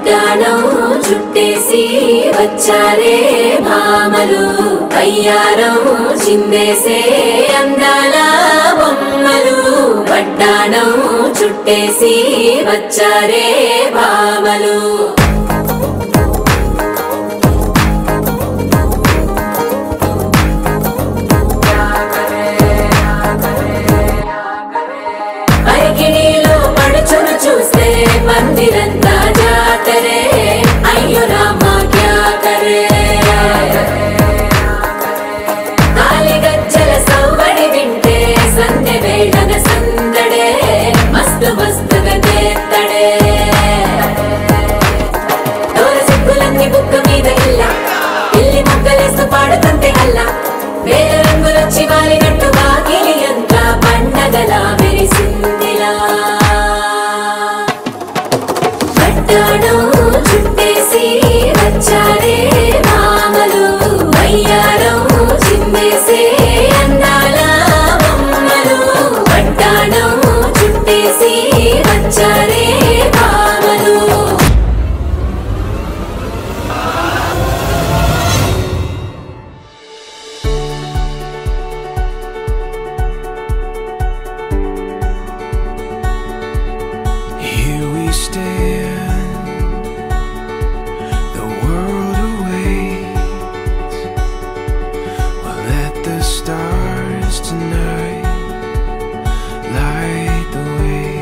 వడ్డాణం చుట్టేసి వచ్చారే భామలు అయ్యారం చిందేసే అందాల బొమ్మలు వడ్డాణం చుట్టేసి వచ్చారే భామలు చూస్తే మందిరంతా జాతరే అయ్యో రామా క్యా కరే తాలి గజ్జల సవ్వడి వింటే సంధ్య వేళన సందడే మస్తు మస్తుగా చేత్తడే దూర సిగ్గులన్నీ బుక్క మీద ఇల్లా పిల్లి మొగ్గలేస్తూ పాడుతుంటే అల్లా వేల రంగులొచ్చి వాలినట్టు వాకిలి అంతా పండగలా మెరిసిందిలా వడ్డాణం చుట్టేసి వచ్చారే భామలు అయ్యారం చిందేసే అందాల బొమ్మలు వడ్డాణం చుట్టేసి వచ్చారే భామలు Here we stand, the world awaits. We'll let the stars tonight light the way.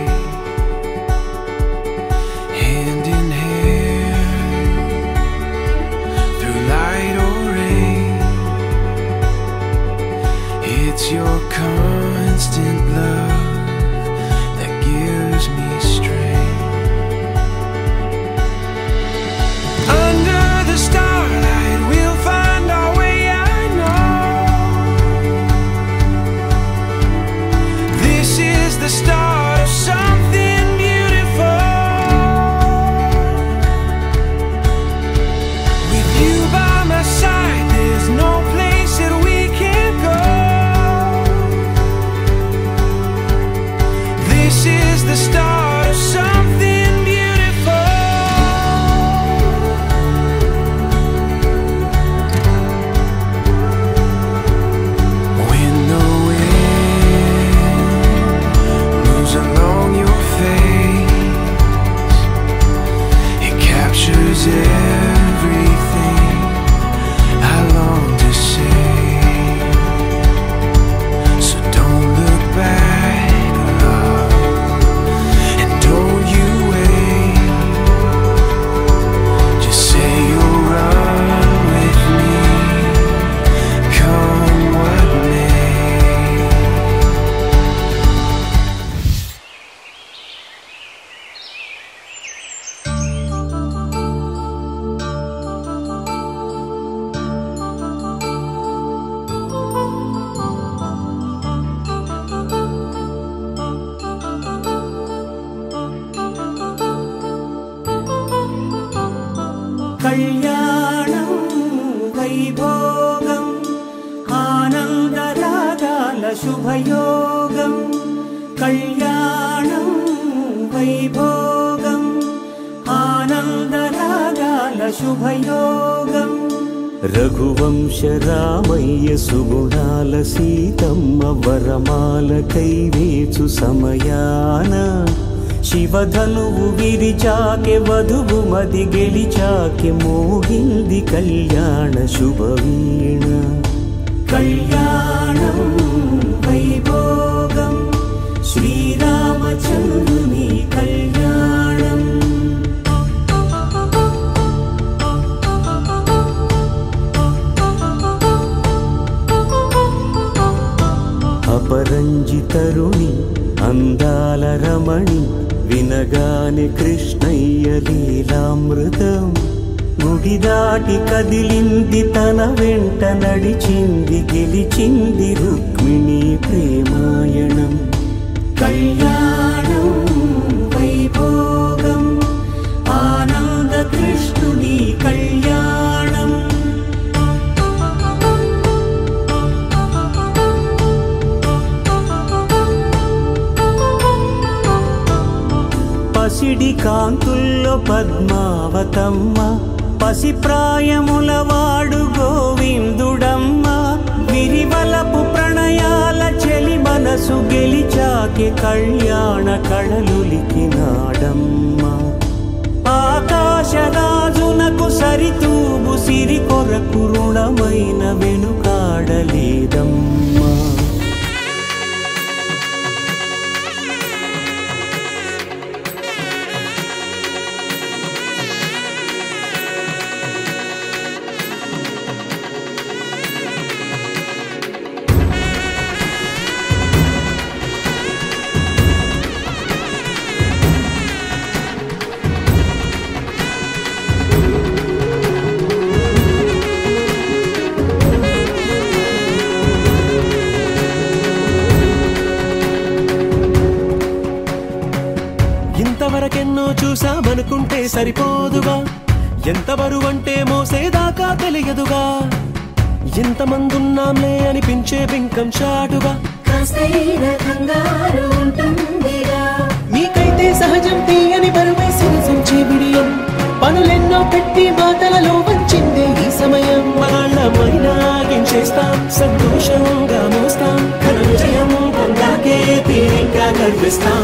Hand in hand, through light or rain. It's your constant love that gives me strength. Under the starlight we'll find our way, I know. This is the start of something beautiful. With you by my side, there's no place that we can't go. This is the start of something beautiful. When the wind moves along your face, it captures everything I long to say. So don't look back, love, and don't you wait. Just say you'll run with me, come what may. కళ్యాణం వైభోగం ఆనందరాగాల శుభయోగం కళ్యాణం వైభోగం ఆనందరాగాల శుభయోగం రఘువంశ రామయ్య సుగుణాల సీతమ్మ వరమాల కైవేచు సమయాన శివధనువు విరిచాకె వధువు మది గెలిచాకె మోగింది కళ్యాణ శుభవీణ కళ్యాణం వైభోగం శ్రీరామచంద్రుని కళ్యాణం అపరంజి తరుణి అందాల రమణి వినగానే కృష్ణయ్య లీలామృతం గుడి దాటి కదిలింది తన వెంట నడిచింది గెలిచింది రుక్మిణి ప్రేమాయణం కళ్యాణం వైభోగం ఆనంద కృష్ణుని కళ్యాణం పసిడి కాంతుల్లో పద్మావతమ్మ పసిప్రాయముల వాడు గోవిందుడమ్మ విరివలపు ప్రణయాల చెలి మనసు గెలిచాకి కళ్యాణ కళలులికినాడమ్మ ఆకాశరాజునకు సరితూగు సిరి కొరకు రుణమైన వెనుకాడలేదమ్మా ఇంతవరకెన్నో చూసామనుకుంటే సరిపోదుగా ఎంత బరువంటే మోసేదాకా తెలియదుగా ఇంతమందున్నాంలే అనిపించే బింకం చాటుగా మీకైతే సహజం తీయని బరువేసిన సంచే బిడియం పనులెన్నో పెట్టి మాటలలో వంచిందే ఈ సమయం మళ్ళమైనా గించేస్తాం సంతోషంగా మోస్తాం ఘన విజయం పొందాకే తీరిగ్గా కనిపిస్తాం